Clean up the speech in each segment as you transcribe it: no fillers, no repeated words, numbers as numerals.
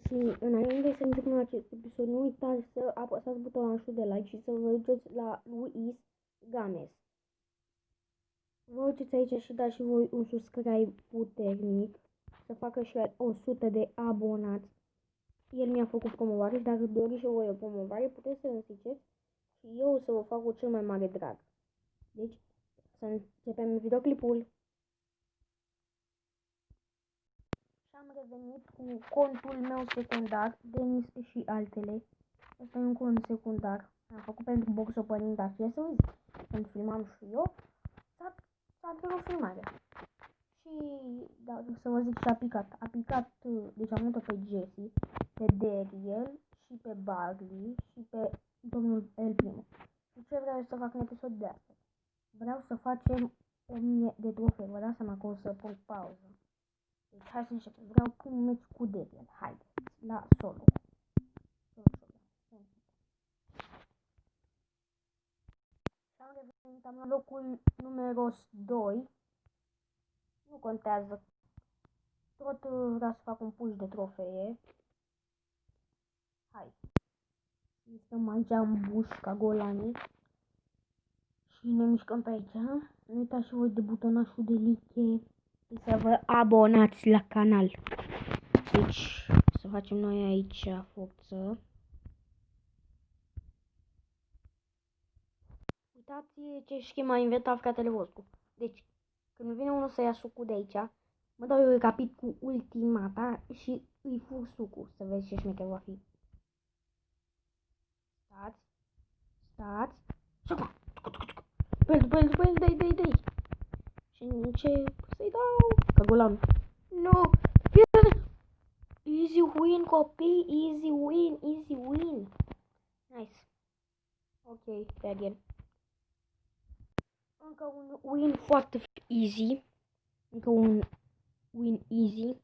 Și înainte să începem acest episod, nu uitați să apăsați butonul de like și să vă duceți la Luis Games. Vă duceți aici și dați și voi un subscribe puternic, să facă și el 100 de abonați. El mi-a făcut promovare și dacă doriți și voi o promovare, puteți să-mi ziceți și eu o să vă fac cu cel mai mare drag. Deci, să începem videoclipul. Și am revenit cu contul meu secundar, Denis și altele. Asta e un cont secundar. Am făcut pentru box opening, dar fie să uiți, când filmam și eu, s-a întrerupt filmarea. Și, da, să vă zic, și a picat. A picat, deci am mutat pe Jesse, pe Dariel și pe Barley și pe domnul El Primo. Și ce vreau să fac în episod de astăzi? Vreau să facem 1000 de trofei. Vă dați seama că o să pun pauză. Deci hai să începem. Vreau primul meci cu Dariel. Haide, la solo. Și am revenit, am la locul numeros 2. Nu contează. Tot vreau să fac un push de trofee. Hai. Stăm aici în buș ca golanii. Și ne mișcăm pe aici. Nu uitați și voi de butonașul de like. Și să vă abonați la canal. Deci, să facem noi aici forță. Uitați ce schema a inventat fratele vostru. Deci, când vine unul să ia sucul de aici, mă dau eu rapid cu ultimata și îi fur sucul. Să vezi ce șmecher va fi. Stați. Stați. Și acum. După el, dai. Și încep să-i dau. Ca golan. No. Easy win, copii. Easy win. Nice. Ok, Dariel. Încă un win foarte easy. Încă un win easy.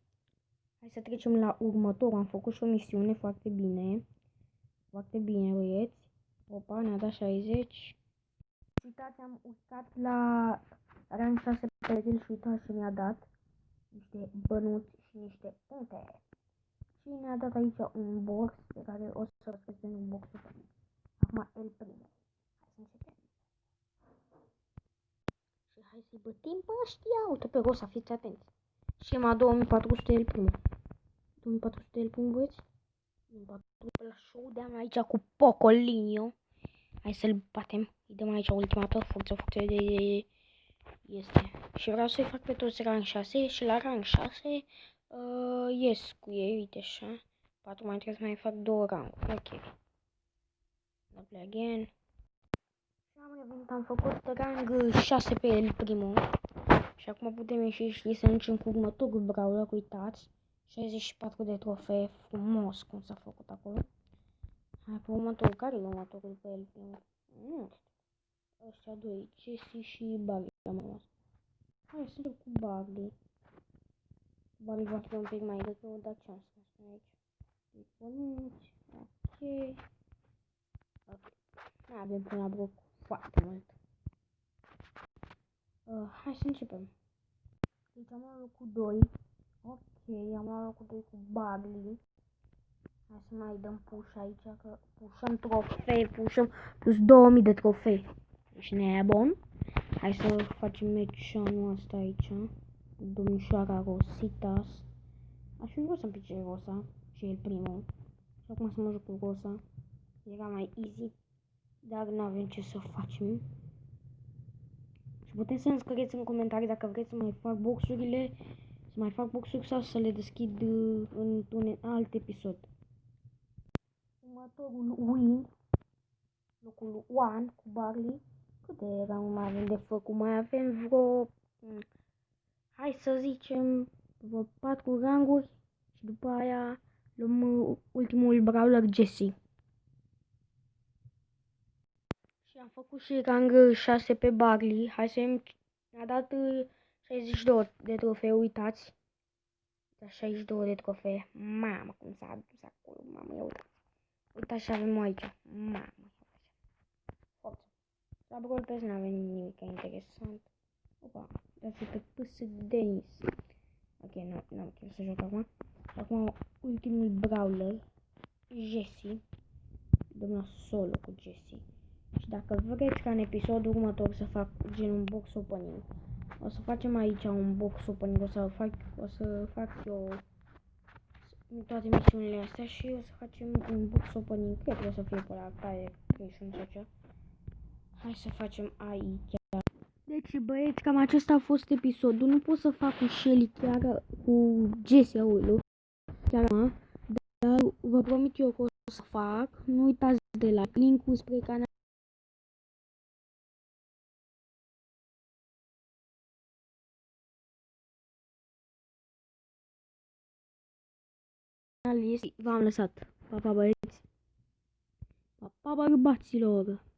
Hai să trecem la următorul. Am făcut și o misiune foarte bine. Foarte bine, băieți. Opa, ne-a dat 60. Uitați, am urcat la rang 6 pe el și uitați ce mi-a dat. Niște bănuți și niște puncte. Și ne-a dat aici un box pe care o să răspesc pentru boxul pe mine. Acum El Primo. Hai să începem. Și hai să-i bătim pe ăștia. Uite pe Rosa, fiți atenți. Schema 2400 El Primo. 2400 El Primo, băieți. 2400 la showdown aici cu Pocolinio. Hai să-l batem. Îi dăm aici ultimată. Forță de... Este. Și vreau să-i fac pe toți rang 6 și la rang 6 ies cu ei, uite așa. 4 mai trebuie să mai fac 2 ranguri. Ok. Double again. Și am revenit, am făcut rang 6 pe El Primo. Și acum putem ieși și să încem cu următorul brawler, uitați. 64 de trofee, frumos cum s-a făcut acolo. Hai pe următorul, care e următorul pe El Primo? Nu știu. Ăștia doi, Jesse și Barley am rămas. Hai să duc cu Barley. Barley va fi un pic mai greu, dar ce am spus aici? Bănuți, ok. Nu avem până la bloc foarte mult. Hai să începem. Deci am luat locul 2. Ok, am luat locul 2 cu Barley. Hai să mai dăm push aici, că pușăm trofei, pușăm plus 2000 de trofei. Ești nebun? Hai să facem meciul ăsta aici. Domnișoara Rositas. Aș fi vrut să-mi pice Rosa și El Primo. Și acum să mă joc cu Rosa. Era mai easy. Dar nu avem ce să facem. Și puteți să-mi scrieți în comentarii dacă vreți să mai fac boxurile. Să mai fac boxuri sau să le deschid într-un alt episod. Următorul win. Locul 1 cu Barley. Câte rang mai avem de făcut? Mai avem vreo... Hai să zicem vreo 4 ranguri. Și după aia luăm ultimul brawler Jesse. Și am făcut și rang 6 pe Barley. Hai să vedem. Ne-a dat 62 de trofee, uitați. 62 de trofee. Mamă, cum s-a adus acolo. Mamă, ia uitați. Uitați ce avem aici. Mamă. Forță. La Brawl Pass nu avem nimic interesant. Opa, dați pe PS Denis. Ok, nu am chef să joc acum. Acum ultimul brawler, Jessie. Dăm la solo cu Jessie. Și dacă vreți ca în episodul următor să fac gen un box opening, o să facem aici un box opening, o să fac eu toate misiunile astea și o să facem un box opening, cred că o să fie pe la Tire Creation sau ceva. Hai să facem aici. Deci băieți, cam acesta a fost episodul, nu pot să fac cu Shelly chiar cu Jessie, aoleu, chiar dar vă promit eu că o să fac, nu uitați de la link-ul spre canal. V-am lăsat. Pa, pa băieți. Pa, pa bărbaților.